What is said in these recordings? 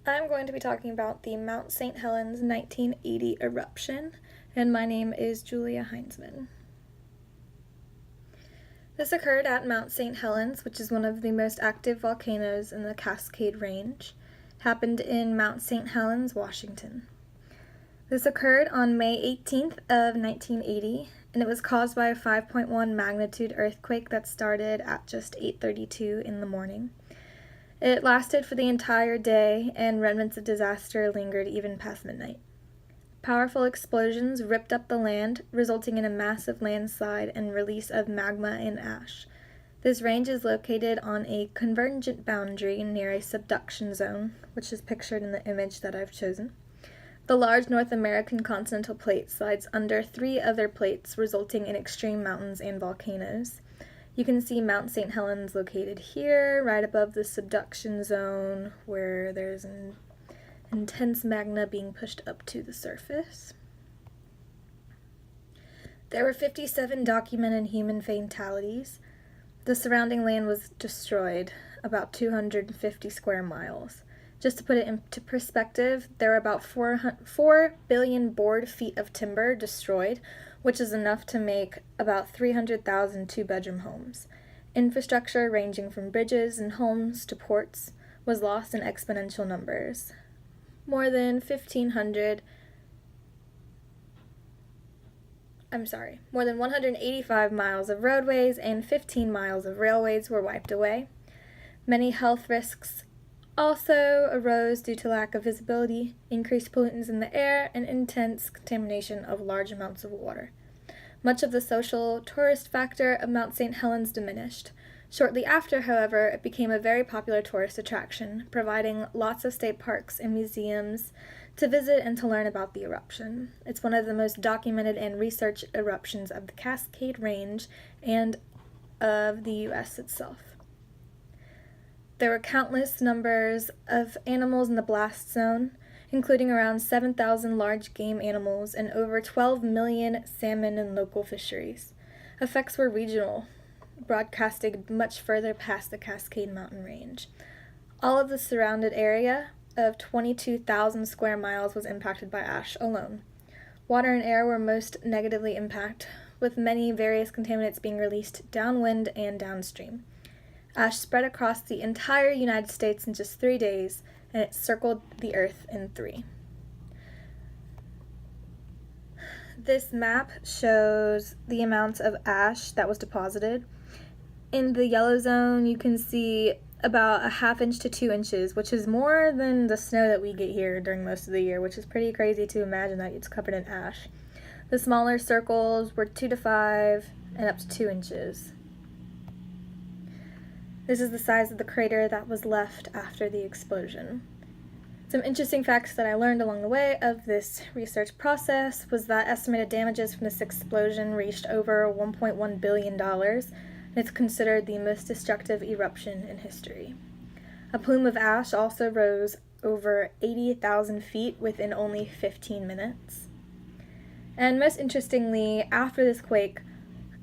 I'm going to be talking about the Mount St. Helens 1980 eruption, and my name is Julia Heinzman. This occurred at Mount St. Helens, which is one of the most active volcanoes in the Cascade Range. It happened in Mount St. Helens, Washington. This occurred on May 18th of 1980, and it was caused by a 5.1 magnitude earthquake that started at just 8:32 in the morning. It lasted for the entire day, and remnants of disaster lingered even past midnight. Powerful explosions ripped up the land, resulting in a massive landslide and release of magma and ash. This range is located on a convergent boundary near a subduction zone, which is pictured in the image that I've chosen. The large North American continental plate slides under 3 other plates, resulting in extreme mountains and volcanoes. You can see Mount St. Helens located here, right above the subduction zone, where there's an intense magma being pushed up to the surface. There were 57 documented human fatalities. The surrounding land was destroyed, about 250 square miles. Just to put it into perspective, there are about 4 billion board feet of timber destroyed, which is enough to make about 300,000 two-bedroom homes. Infrastructure ranging from bridges and homes to ports was lost in exponential numbers. More than 185 miles of roadways and 15 miles of railways were wiped away. Many health risks also arose due to lack of visibility, increased pollutants in the air, and intense contamination of large amounts of water. Much of the social tourist factor of Mount St. Helens diminished. Shortly after, however, it became a very popular tourist attraction, providing lots of state parks and museums to visit and to learn about the eruption. It's one of the most documented and researched eruptions of the Cascade Range and of the U.S. itself. There were countless numbers of animals in the blast zone, including around 7,000 large game animals and over 12 million salmon in local fisheries. Effects were regional, broadcasting much further past the Cascade Mountain Range. All of the surrounded area of 22,000 square miles was impacted by ash alone. Water and air were most negatively impacted, with many various contaminants being released downwind and downstream. Ash spread across the entire United States in just 3 days, and it circled the Earth in 3. This map shows the amount of ash that was deposited. In the yellow zone, you can see about a ½ inch to 2 inches, which is more than the snow that we get here during most of the year, which is pretty crazy to imagine that it's covered in ash. The smaller circles were 2 to 5 and up to 2 inches. This is the size of the crater that was left after the explosion. Some interesting facts that I learned along the way of this research process was that estimated damages from this explosion reached over $1.1 billion, and it's considered the most destructive eruption in history. A plume of ash also rose over 80,000 feet within only 15 minutes. And most interestingly, after this quake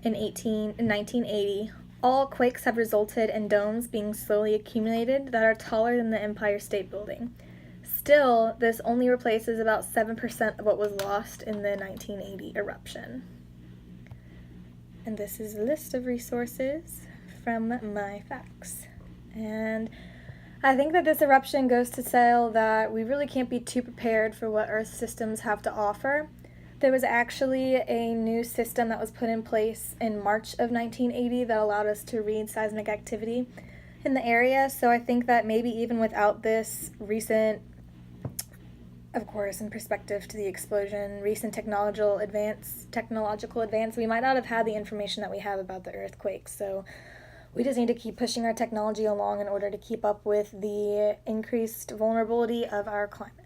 in 1980, all quakes have resulted in domes being slowly accumulated that are taller than the Empire State Building. Still, this only replaces about 7% of what was lost in the 1980 eruption. And this is a list of resources from my facts. And I think that this eruption goes to tell that we really can't be too prepared for what Earth systems have to offer. There was actually a new system that was put in place in March of 1980 that allowed us to read seismic activity in the area. So I think that maybe even without this recent, of course, in perspective to the explosion, recent technological advance, we might not have had the information that we have about the earthquake. So we just need to keep pushing our technology along in order to keep up with the increased vulnerability of our climate.